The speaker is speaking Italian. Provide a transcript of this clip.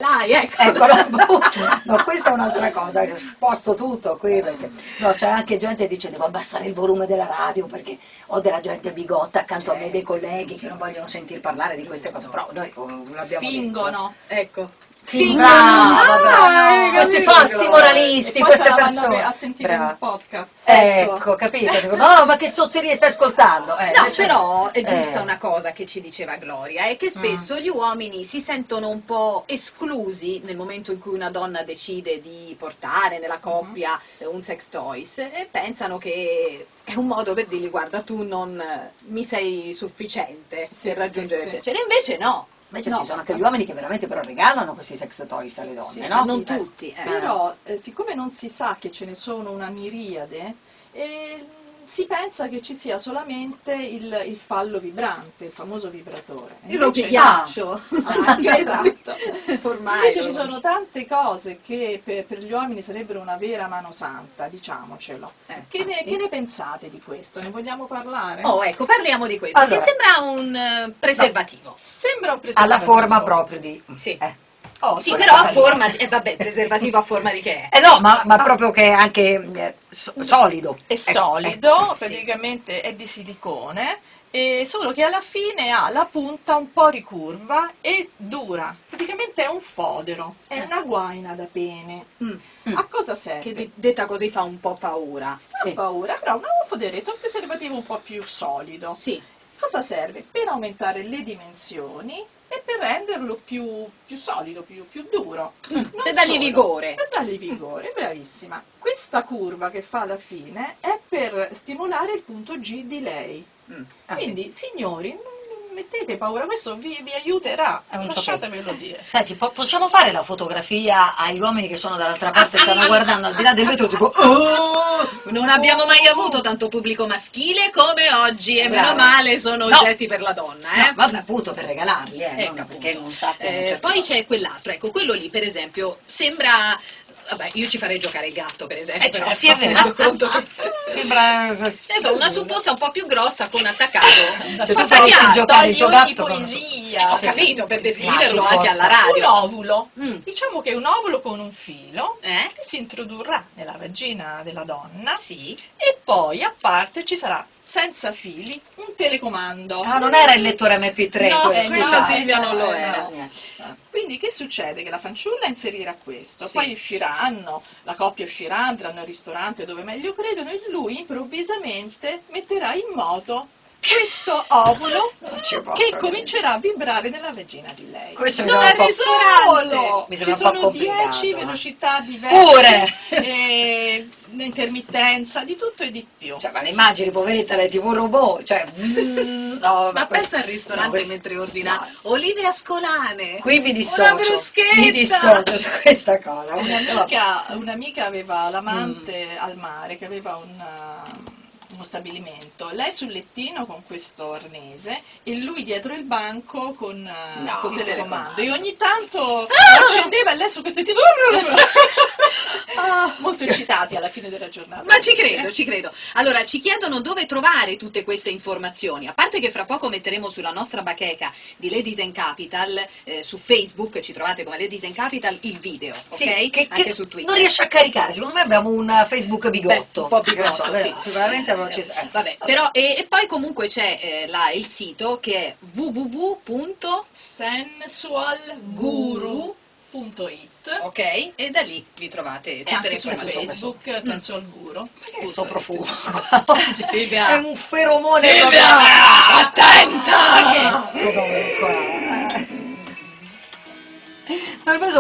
Dai, ecco. Ecco, no, questa è un'altra cosa, sposto tutto qui perché no, c'è anche gente che dice devo abbassare il volume della radio perché ho della gente bigotta accanto a me, dei colleghi che non vogliono sentir parlare di queste cose, però noi l'abbiamo Fingono, ecco. Brava, questi falsi moralisti, E poi queste se la vanno persone. a sentire Brava. un podcast. Ecco, capito? Dico, no, ma che zozzerie stai ascoltando? No, Invece però è giusta una cosa che ci diceva Gloria, è che spesso gli uomini si sentono un po' esclusi nel momento in cui una donna decide di portare nella coppia un sex toys e pensano che è un modo per dirgli guarda tu non mi sei sufficiente Sì, per raggiungere il sì. piacere, invece no. Invece No, ci sono anche gli uomini che veramente però regalano questi sex toys alle donne, Sì, no? sì, non tutti. Però, siccome non si sa che ce ne sono una miriade, si pensa che ci sia solamente il fallo vibrante, il famoso vibratore. Il rompighiaccio. Anche, esatto. Ormai. Invece ci sono tante cose che per gli uomini sarebbero una vera mano santa, diciamocelo. Che ne pensate di questo? Ne vogliamo parlare? Oh, ecco, parliamo di questo, Allora. che sembra un preservativo. Sembra un Alla preservativo. forma proprio di... Sì. Oh, Sì, quella però a cosa lì. forma di... vabbè, preservativo a forma di che è? no, ma proprio che è anche solido. È Ecco, solido, sì. praticamente è di silicone, solo che alla fine ha la punta un po' ricurva e dura. Praticamente è un fodero, è una guaina da pene. A cosa serve? Che detta così fa un po' paura. Fa paura, però un foderetto, un preservativo un po' più solido. Sì. Cosa serve? Per aumentare le dimensioni e per renderlo più solido, più duro. Non per dargli solo, vigore. Per dargli vigore, bravissima. Questa curva che fa alla fine è per stimolare il punto G di lei. Quindi, signori, non mettete paura, questo vi aiuterà, lasciatemelo dire. Senti, possiamo fare la fotografia agli uomini che sono dall'altra parte e stanno guardando al di là del vetro tipo "Oh!" Non abbiamo mai avuto tanto pubblico maschile come oggi e meno Brava. male sono oggetti per la donna, No, vabbè, appunto per regalarli, Ecco, non perché appunto. non sappiano certe Poi cose. c'è quell'altro, ecco, quello lì per esempio sembra... Vabbè, io ci farei giocare il gatto per esempio. Certo, però sì, è mi vero. rendo conto che... Sembra... Adesso una supposta un po' più grossa con attaccato. Se tu Porta faresti via, giocare il tuo Togli ogni gatto con... poesia. Ho capito, per descriverlo Ma anche alla supposta. Un radio. ovulo. Diciamo che è un ovulo con un filo Eh? che si introdurrà nella vagina della donna Sì. e poi a parte ci sarà senza fili un telecomando. Ah, non era il lettore MP3 No, quello, quello scusate. Silvia non lo No, era. niente. Quindi che succede? Che la fanciulla inserirà questo, Sì. poi usciranno, la coppia uscirà, andranno al ristorante dove meglio credono e lui improvvisamente metterà in moto questo ovulo Non ci posso che credere. comincerà a vibrare nella vagina di lei. Questo mi Non sembra è un po'... solo! Mi Ci sembra un po' sono complicato, 10 eh. velocità diverse, Pure! intermittenza, di tutto e di più. Cioè, ma le immagini, poveretta, lei è tipo un robot, cioè... no, Ma questo- pensa al ristorante no, questo- mentre ordina no. olive ascolane. Qui mi Una dissocio, bruschetta. mi dissocio su questa cosa. Un'amica aveva l'amante al mare che aveva uno stabilimento, lei sul lettino con questo arnese e lui dietro il banco con col il telecomando e ogni tanto accendeva e lei su questo lettino molto eccitati alla fine della giornata. Ma ci credo, ci credo. Allora, ci chiedono dove trovare tutte queste informazioni. A parte che fra poco metteremo sulla nostra bacheca di Ladies in Capital, su Facebook, ci trovate come Ladies in Capital, il video, ok? Sì, che Anche su Twitter. non riesce a caricare, secondo me abbiamo un Facebook bigotto. Beh, un po' bigotto, Non so, sì. sicuramente Vabbè, però, e poi comunque c'è là il sito che è sensualguru.it ok? E da lì vi trovate e tutte le anche su informazioni. Facebook Sensual Guru. questo profumo qua oggi Silvia. è un feromone Silvia, proprio- attenta! Comunque. Non penso